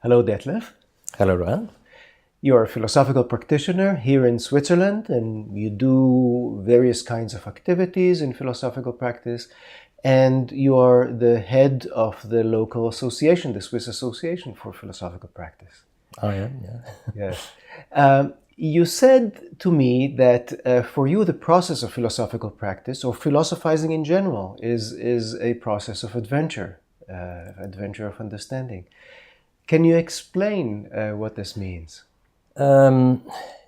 Hello, Detlef. Hello, Ron. You are a philosophical practitioner here in Switzerland, and you do various kinds of activities in philosophical practice. And you are the head of the local association, the Swiss Association for Philosophical Practice. I am, yeah. Yes. You said to me that for you, the process of philosophical practice, or philosophizing in general, is a process of adventure of understanding. Can you explain what this means?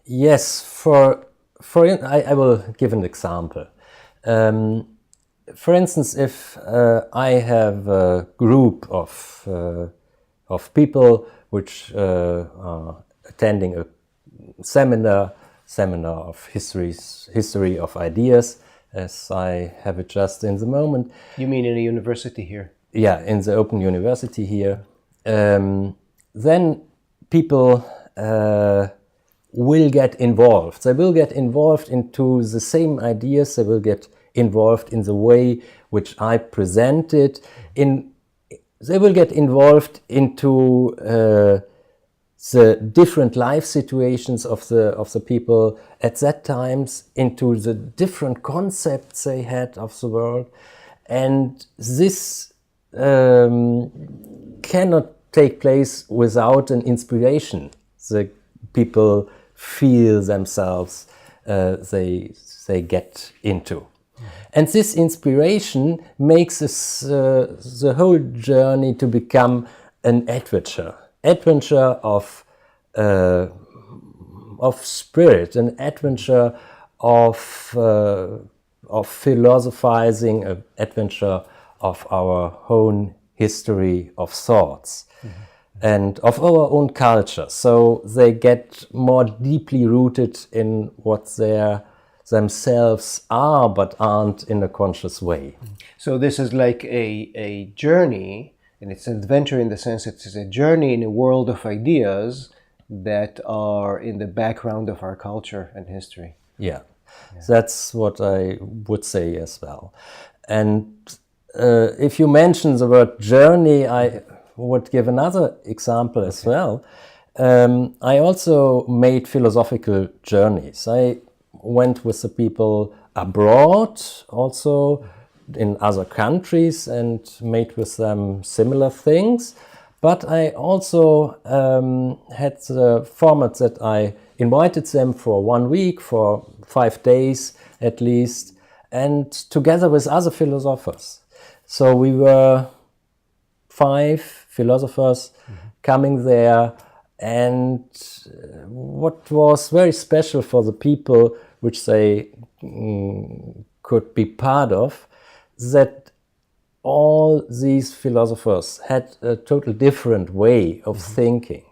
Yes, I will give an example. For instance, if I have a group of people which are attending a seminar of history of ideas, as I have it just in the moment. You mean in a university here? Yeah, in the Open University here. Then people will get involved. They will get involved into the same ideas. They will get involved in the way which I present it. They will get involved into the different life situations of the people at that times, into the different concepts they had of the world, and this cannot take place without an inspiration. The people feel themselves, they get into. And this inspiration makes the whole journey to become an adventure of spirit, an adventure of philosophizing, an adventure of our own history of thoughts. Mm-hmm. And of our own culture. So they get more deeply rooted in what they themselves are, but aren't in a conscious way. So this is like a journey, and it's an adventure in the sense it's a journey in a world of ideas that are in the background of our culture and history. Yeah. That's what I would say as well. And if you mention the word journey, I would give another example as well. I also made philosophical journeys. I went with the people abroad, also in other countries, and made with them similar things. But I also had the format that I invited them for 1 week, for 5 days at least, and together with other philosophers. So we were 5 philosophers coming there, and what was very special for the people which they could be part of, that all these philosophers had a total different way of thinking.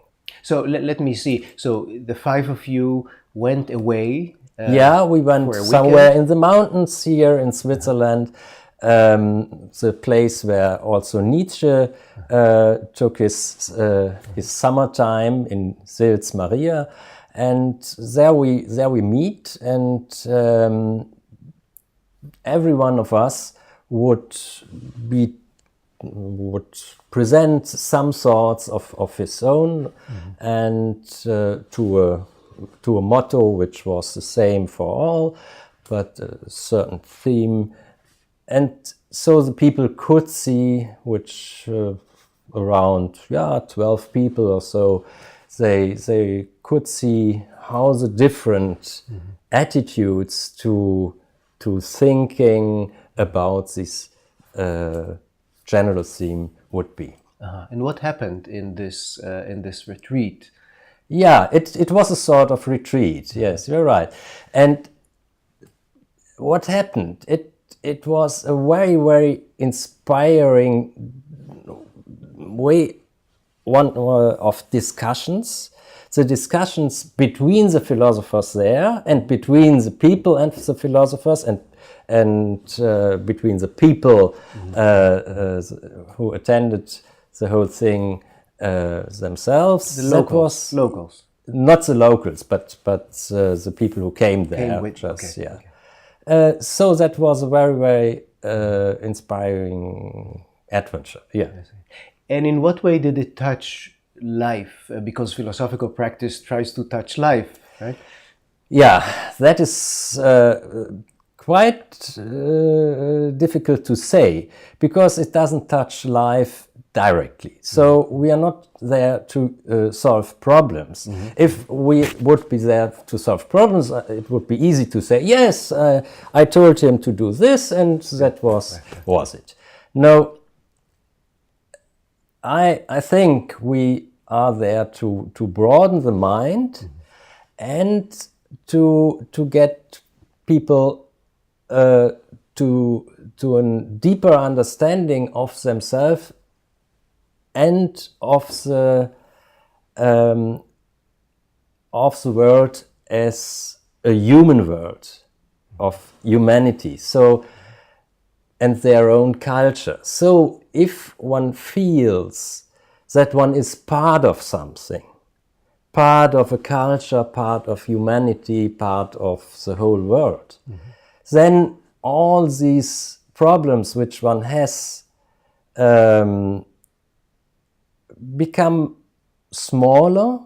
So let me see. So the 5 of you went away? We went somewhere in the mountains here in Switzerland. The place where also Nietzsche took his summertime in Sils Maria, and there we meet, and every one of us would present some thoughts of his own, and to a motto which was the same for all, but a certain theme. And so the people could see, which around 12 people or so, they could see how the different attitudes to thinking about this general theme would be. And what happened in this retreat? Yeah, it was a sort of retreat. Yes, you're right. And what happened? It was a very, very inspiring way of discussions. The discussions between the philosophers there, and between the people and the philosophers, and between the people who attended the whole thing themselves. The locals. Not the locals, but the people who came there. So that was a very, very inspiring adventure. Yeah. And in what way did it touch life, because philosophical practice tries to touch life, right? Yeah, that is quite difficult to say, because it doesn't touch life directly. So we are not there to solve problems. If we would be there to solve problems, it would be easy to say, yes, I told him to do this, and that was it. No, I think we are there to broaden the mind and to get people to a deeper understanding of themselves and of the world as a human world of humanity. So, and their own culture. So if one feels that one is part of something, part of a culture, part of humanity, part of the whole world, then all these problems which one has become smaller,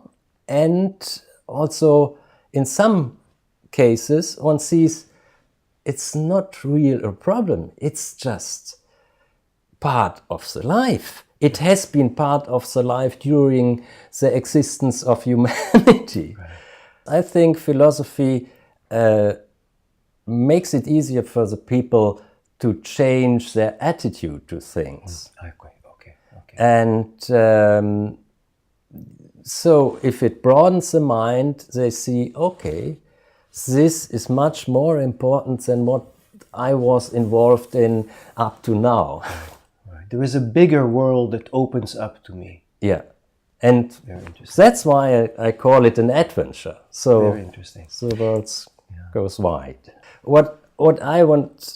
and also in some cases one sees it's not real a problem, it's just part of the life. It has been part of the life during the existence of humanity. Right. I think philosophy makes it easier for the people to change their attitude to things. Okay. And so if it broadens the mind, they see, okay, this is much more important than what I was involved in up to now. Right. There is a bigger world that opens up to me. Yeah. And that's why I call it an adventure. So very interesting. The world goes wide. What I want to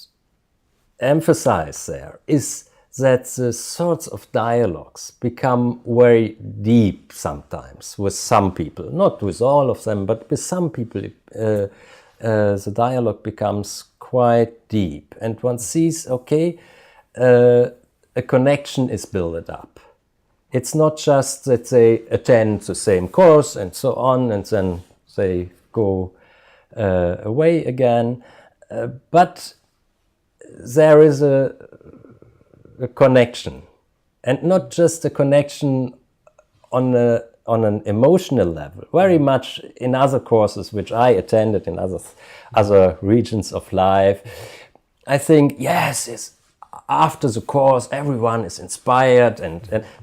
emphasize there is that the sorts of dialogues become very deep sometimes with some people, not with all of them, but with some people the dialogue becomes quite deep, and one sees, okay, a connection is built up. It's not just that they attend the same course and so on, and then they go away again, but there is a connection, and not just a connection on an emotional level. Very much in other courses which I attended in other regions of life, I think, yes, after the course everyone is inspired,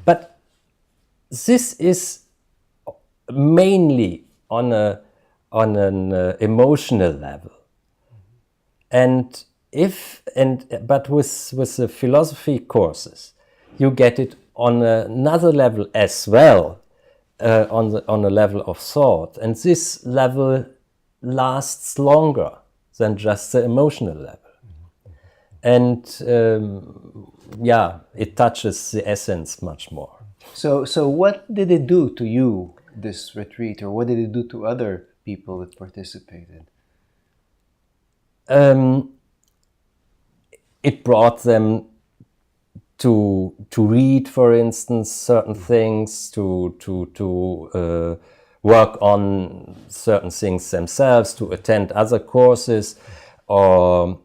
but this is mainly on an emotional level, but with the philosophy courses, you get it on another level as well, on a level of thought, and this level lasts longer than just the emotional level, and it touches the essence much more. So what did it do to you, this retreat, or what did it do to other people that participated? It brought them to read, for instance, certain things, to work on certain things themselves, to attend other courses, or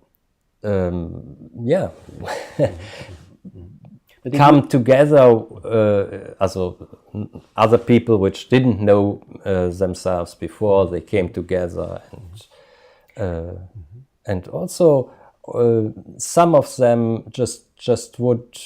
come together. Other people which didn't know themselves before, they came together, and also. Some of them just would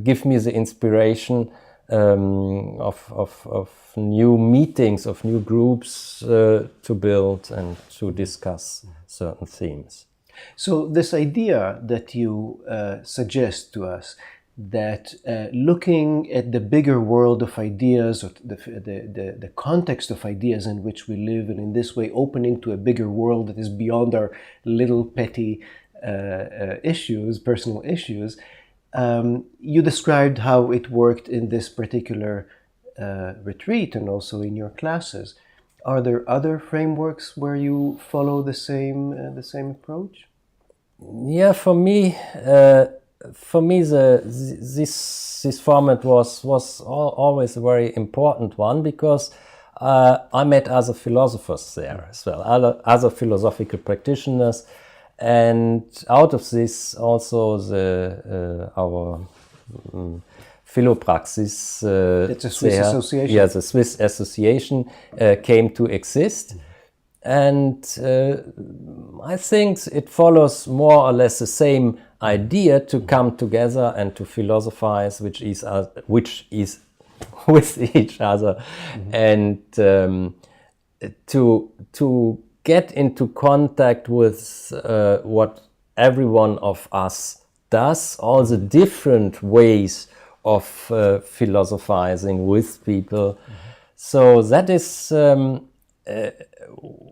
give me the inspiration of new meetings, of new groups to build and to discuss certain themes. So this idea that you suggest to us, that looking at the bigger world of ideas, or the context of ideas in which we live, and in this way opening to a bigger world that is beyond our little petty issues, personal issues, you described how it worked in this particular retreat and also in your classes. Are there other frameworks where you follow the same approach? Yeah, for me, for me, this format was always a very important one, because I met other philosophers there as well, other philosophical practitioners, and out of this also our Philopraxis. It's a Swiss association. Yeah, the Swiss association came to exist. And I think it follows more or less the same idea, to come together and to philosophize, which is with each other, and to get into contact with what every one of us does, all the different ways of philosophizing with people. So that is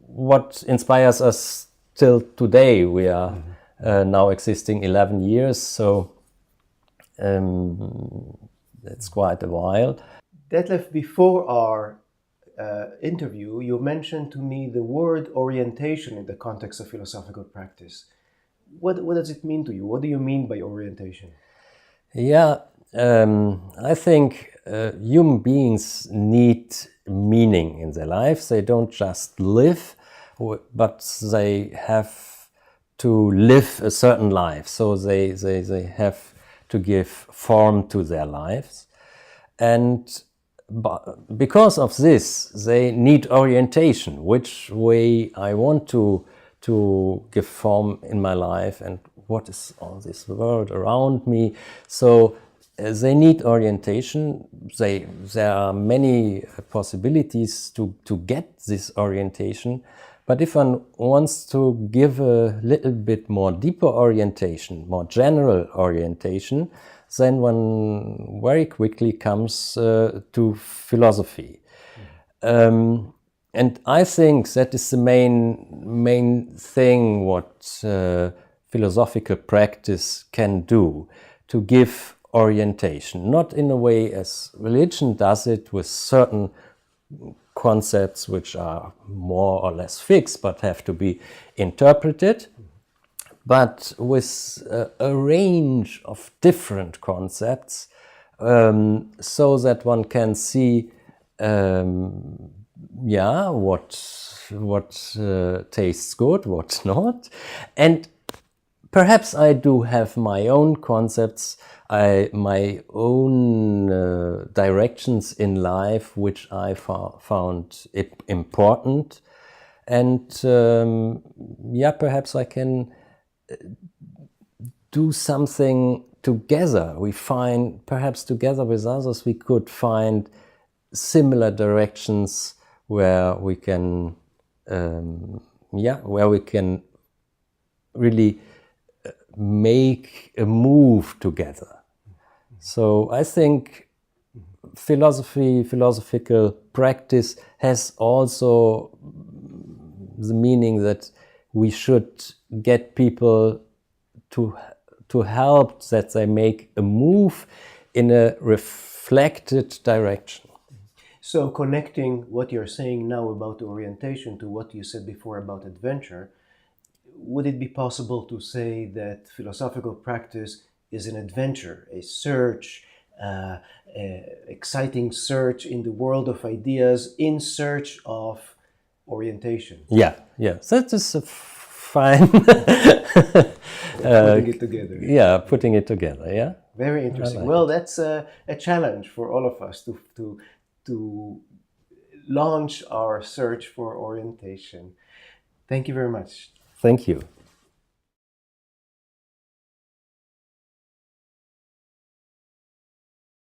what inspires us till today. We are now existing 11 years, so it's quite a while. Detlef, before our interview, you mentioned to me the word orientation in the context of philosophical practice. What does it mean to you? What do you mean by orientation? Yeah, I think human beings need meaning in their lives. They don't just live, but they have to live a certain life. So they have to give form to their lives. And because of this, they need orientation. Which way I want to give form in my life, and what is all this world around me. So they need orientation. There are many possibilities to get this orientation. But if one wants to give a little bit more deeper orientation, more general orientation, then one very quickly comes to philosophy. And I think that is the main thing what philosophical practice can do, to give orientation, not in a way as religion does it, with certain concepts which are more or less fixed but have to be interpreted, but with a range of different concepts, so that one can see what tastes good, what not. And perhaps I do have my own concepts, my own directions in life, which I found important. And perhaps I can do something together. We find, perhaps together with others, we could find similar directions where we can, really make a move together. So I think philosophical practice has also the meaning that we should get people to help, that they make a move in a reflected direction. So connecting what you're saying now about orientation to what you said before about adventure, would it be possible to say that philosophical practice is an adventure, a search, exciting search in the world of ideas, in search of orientation? Yeah, that is a fine putting it together. Yeah, putting it together. Yeah, very interesting. Well, that's a challenge for all of us to launch our search for orientation. Thank you very much. Thank you.